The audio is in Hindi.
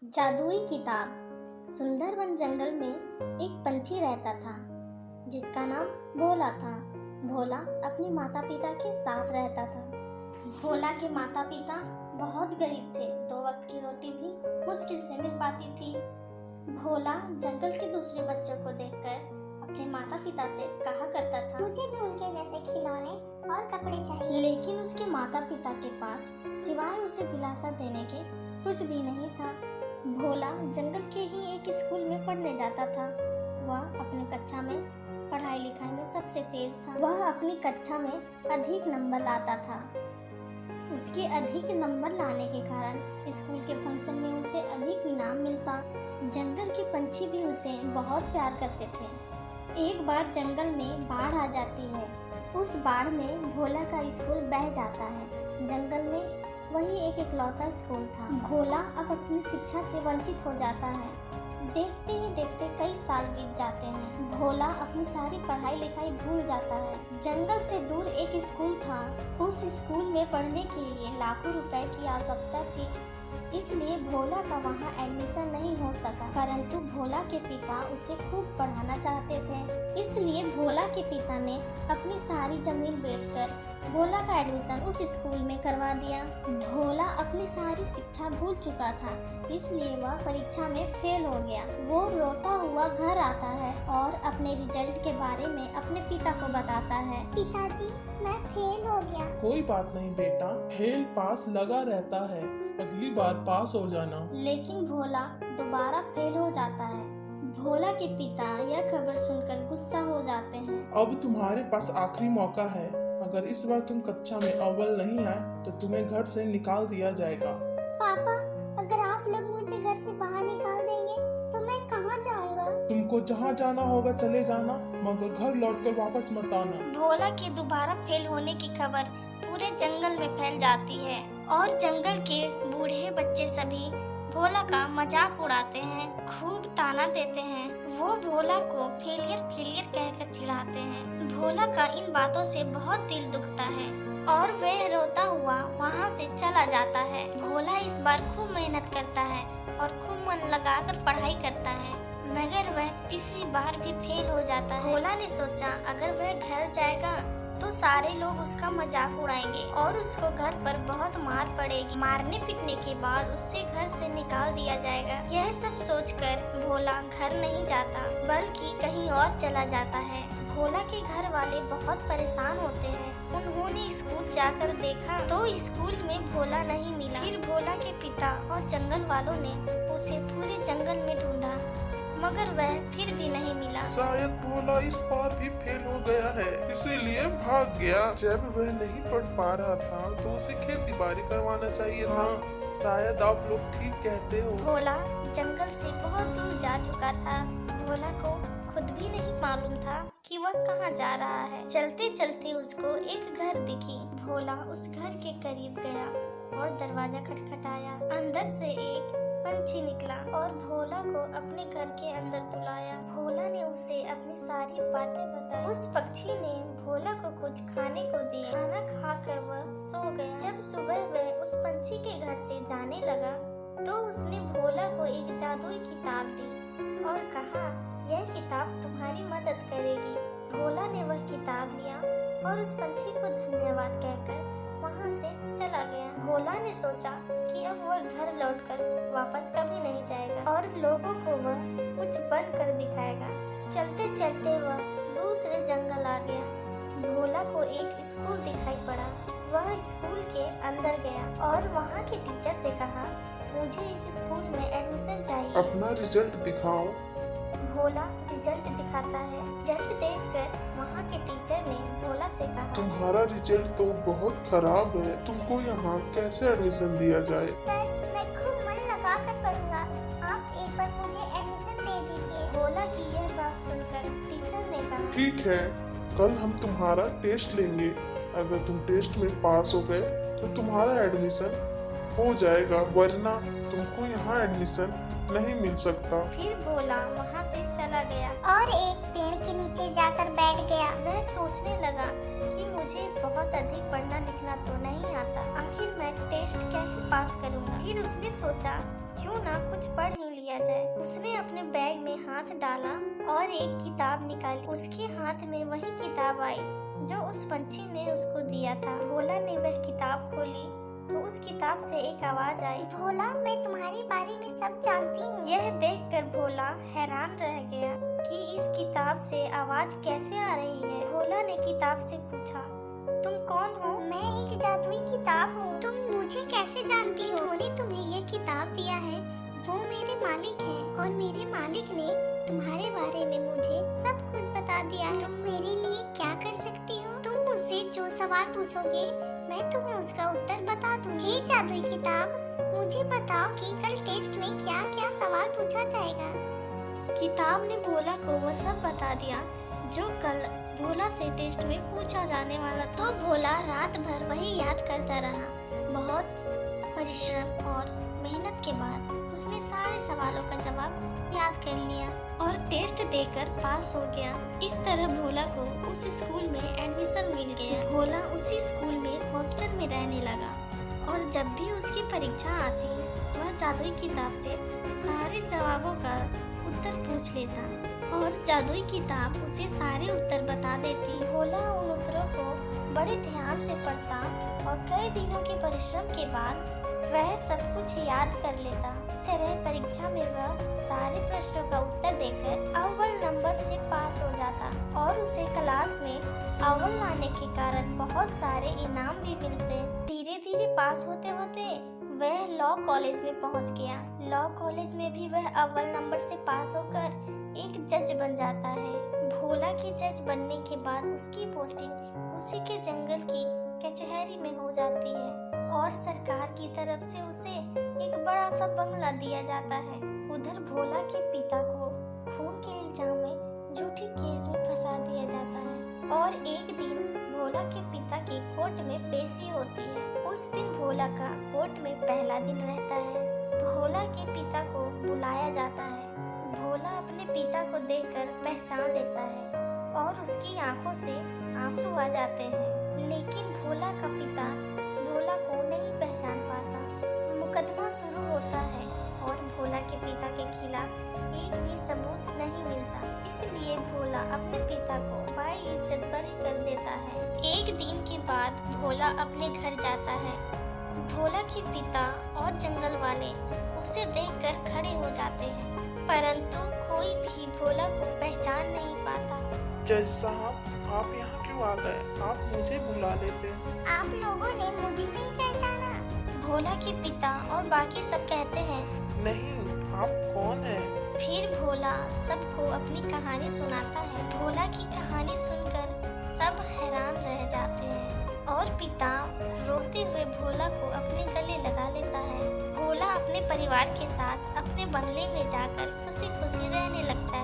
जादुई किताब। सुंदरवन जंगल में एक पंछी रहता था जिसका नाम भोला था। भोला अपने माता पिता के साथ रहता था। भोला के माता पिता बहुत गरीब थे, 2 वक्त की रोटी भी मुश्किल से मिल पाती थी। भोला जंगल के दूसरे बच्चों को देखकर अपने माता पिता से कहा करता था, मुझे भी उनके जैसे खिलौने और कपड़े चाहिए। लेकिन उसके माता पिता के पास सिवाय उसे दिलासा देने के कुछ भी नहीं था। भोला जंगल के ही एक स्कूल में पढ़ने जाता था। वह अपने कक्षा में पढ़ाई लिखाई में सबसे तेज था। वह अपनी कक्षा में अधिक नंबर लाता था। उसके अधिक नंबर लाने के कारण स्कूल के फंक्शन में उसे अधिक इनाम मिलता। जंगल के पंछी भी उसे बहुत प्यार करते थे। एक बार जंगल में बाढ़ आ जाती है। उस बाढ़ में भोला का स्कूल बह जाता है। जंगल में वही एक इकलौता स्कूल था। भोला अब अपनी शिक्षा से वंचित हो जाता है। देखते ही देखते कई साल बीत जाते हैं। भोला अपनी सारी पढ़ाई लिखाई भूल जाता है। जंगल से दूर एक स्कूल था। उस स्कूल में पढ़ने के लिए लाखों रुपए की आवश्यकता थी, इसलिए भोला का वहाँ एडमिशन नहीं हो सका। परंतु भोला के पिता उसे खूब पढ़ाना चाहते थे, इसलिए भोला के पिता ने अपनी सारी जमीन बेचकर भोला का एडमिशन उस स्कूल में करवा दिया। भोला अपनी सारी शिक्षा भूल चुका था, इसलिए वह परीक्षा में फेल हो गया। वो रोता हुआ घर आता है और अपने रिजल्ट के बारे में अपने पिता को बताता है। पिताजी, मैं फेल हो गया। कोई बात नहीं बेटा, फेल पास लगा रहता है, अगली बार पास हो जाना। लेकिन भोला दोबारा फेल हो जाता है। भोला के पिता यह खबर सुनकर गुस्सा हो जाते हैं। अब तुम्हारे पास आखिरी मौका है। अगर इस बार तुम कक्षा में अव्वल नहीं आए तो तुम्हें घर से निकाल दिया जाएगा। पापा, अगर आप लोग मुझे घर से बाहर निकाल देंगे तो मैं कहाँ जाऊँगा? तुमको जहाँ जाना होगा चले जाना, मगर घर लौटकर वापस मत आना। भोला के दोबारा फेल होने की खबर पूरे जंगल में फैल जाती है और जंगल के बूढ़े बच्चे सभी भोला का मजाक उड़ाते हैं, खूब ताना देते हैं। वो भोला को फेलियर कहकर चिढ़ाते हैं। भोला का इन बातों से बहुत दिल दुखता है और वह रोता हुआ वहाँ से चला जाता है। भोला इस बार खूब मेहनत करता है और खूब मन लगाकर पढ़ाई करता है, मगर वह तीसरी बार भी फेल हो जाता है। भोला ने सोचा, अगर वह घर जाएगा तो सारे लोग उसका मजाक उड़ाएंगे और उसको घर पर बहुत मार पड़ेगी। मारने पीटने के बाद उससे घर से निकाल दिया जाएगा। यह सब सोचकर भोला घर नहीं जाता, बल्कि कहीं और चला जाता है। भोला के घर वाले बहुत परेशान होते हैं। उन्होंने स्कूल जाकर देखा तो स्कूल में भोला नहीं मिला। फिर भोला के पिता और जंगल वालों ने उसे पूरे जंगल में ढूंढा, मगर वह फिर भी नहीं मिला। शायद भोला इस बार भी फेल हो गया है, इसीलिए भाग गया। जब वह नहीं पढ़ पा रहा था तो उसे खेती बाड़ी करवाना चाहिए था। शायद आप लोग ठीक कहते हो। भोला जंगल से बहुत दूर जा चुका था। भोला को खुद भी नहीं मालूम था कि वह कहाँ जा रहा है। चलते चलते उसको एक घर दिखी। भोला उस घर के करीब गया और दरवाजा खटखटाया। अंदर से एक पंछी निकला और भोला को अपने घर के अंदर बुलाया। भोला ने उसे अपनी सारी बातें बताई। उस पक्षी ने भोला को कुछ खाने को दिया। खाना खाकर वह सो गया। जब सुबह वह उस पंछी के घर से जाने लगा तो उसने भोला को एक जादुई किताब दी और कहा, यह किताब तुम्हारी मदद करेगी। भोला ने वह किताब लिया और उस पंछी को धन्यवाद कहकर वहाँ से चला गया। भोला ने सोचा कि अब वह घर लौटकर वापस कभी नहीं जाएगा और लोगों को वह कुछ बन कर दिखाएगा। चलते चलते वह दूसरे जंगल आ गया। भोला को एक स्कूल दिखाई पड़ा। वह स्कूल के अंदर गया और वहाँ के टीचर से कहा, मुझे इस स्कूल में एडमिशन चाहिए। अपना रिजल्ट दिखाओ। भोला रिजल्ट दिखाता है। रिजल्ट देखकर वहाँ के टीचर ने भोला से कहा, तुम्हारा रिजल्ट तो बहुत खराब है, तुमको यहाँ कैसे एडमिशन दिया जाए? सर, मैं खूब मन लगा कर पढ़ूंगा। आप एक बार मुझे एडमिशन दे दीजिए। भोला की यह बात सुनकर टीचर ने कहा, ठीक है, कल हम तुम्हारा टेस्ट लेंगे। अगर तुम टेस्ट में पास हो गए तो तुम्हारा एडमिशन हो जाएगा, वरना तुमको यहाँ एडमिशन नहीं मिल सकता। फिर भोला वहाँ से चला गया और एक पेड़ के नीचे जाकर बैठ गया। वह सोचने लगा कि मुझे बहुत अधिक पढ़ना लिखना तो नहीं आता, आखिर मैं टेस्ट कैसे पास करूँगा। फिर उसने सोचा क्यों ना कुछ पढ़ ही लिया जाए। उसने अपने बैग में हाथ डाला और एक किताब निकाली। उसके हाथ में वही किताब आई जो उस पंछी ने उसको दिया था। भोला ने वह किताब खोली तो उस किताब से एक आवाज आई, भोला, मैं तुम्हारे बारे में सब जानती हूँ। यह देखकर भोला हैरान रह गया कि इस किताब से आवाज कैसे आ रही है। भोला ने किताब से पूछा, तुम कौन हो? मैं एक जादुई किताब हूँ। तुम मुझे कैसे जानती हो? जिन्होंने तुम्हें यह किताब दिया है वो मेरे मालिक हैं और मेरे मालिक ने तुम्हारे बारे में मुझे सब कुछ बता दिया है। तुम मेरे लिए क्या कर सकती हो? तुम मुझसे जो सवाल पूछोगे मैं तुम्हें उसका उत्तर बता दूंगी। हे जादुई किताब, मुझे बताओ कि कल टेस्ट में क्या क्या सवाल पूछा जाएगा। किताब ने भोला को वो सब बता दिया जो कल भोला से टेस्ट में पूछा जाने वाला। तो भोला रात भर वही याद करता रहा। बहुत परिश्रम और मेहनत के बाद उसने सारे सवालों का जवाब याद कर लिया और टेस्ट देकर पास हो गया। इस तरह भोला को उस स्कूल में एडमिशन मिल गया। भोला उसी स्कूल में हॉस्टल में रहने लगा और जब भी उसकी परीक्षा आती वह जादुई किताब से सारे जवाबों का उत्तर पूछ लेता और जादुई किताब उसे सारे उत्तर बता देती। भोला उन उत्तरों को बड़े ध्यान से पढ़ता और कई दिनों के परिश्रम के बाद वह सब कुछ याद कर लेता। इस तरह परीक्षा में वह सारे प्रश्नों का उत्तर देकर अव्वल नंबर से पास हो जाता और उसे क्लास में अव्वल आने के कारण बहुत सारे इनाम भी मिलते। धीरे धीरे पास होते होते वह लॉ कॉलेज में पहुंच गया। लॉ कॉलेज में भी वह अव्वल नंबर से पास होकर एक जज बन जाता है। भोला की जज बनने के बाद उसकी पोस्टिंग उसी के जंगल की कचहरी में हो जाती है और सरकार की तरफ से उसे एक बड़ा सा बंगला दिया जाता है। उधर भोला के पिता को खून के इल्जाम में झूठी केस में फंसा दिया जाता है और एक दिन भोला के पिता की कोर्ट में पेशी होती है। उस दिन भोला का कोर्ट में पहला दिन रहता है। भोला के पिता को बुलाया जाता है। भोला अपने पिता को देखकर पहचान लेता है और उसकी आंखों से आंसू आ जाते हैं, लेकिन भोला का पिता भोला को नहीं पहचान पाता। मुकदमा शुरू होता है और भोला के पिता के खिलाफ एक भी सबूत नहीं मिलता, इसलिए भोला अपने पिता को बाइज्जत बरी कर देता है। एक दिन के बाद भोला अपने घर जाता है। भोला के पिता और जंगल वाले उसे देखकर खड़े हो जाते हैं, परंतु कोई भी भोला को पहचान नहीं पाता। जज साहब, आप यहाँ क्यों आ गए? आप मुझे बुला लेते। आप लोगों ने मुझे नहीं पहचाना। भोला के पिता और बाकी सब कहते हैं, नहीं, आप कौन हैं? फिर भोला सबको अपनी कहानी सुनाता है। भोला की कहानी सुनकर सब हैरान रह जाते हैं और पिता रोते हुए भोला को अपने गले लगा लेता है। भोला अपने परिवार के साथ अपने बंगले में जाकर खुशी खुशी रहने लगता है।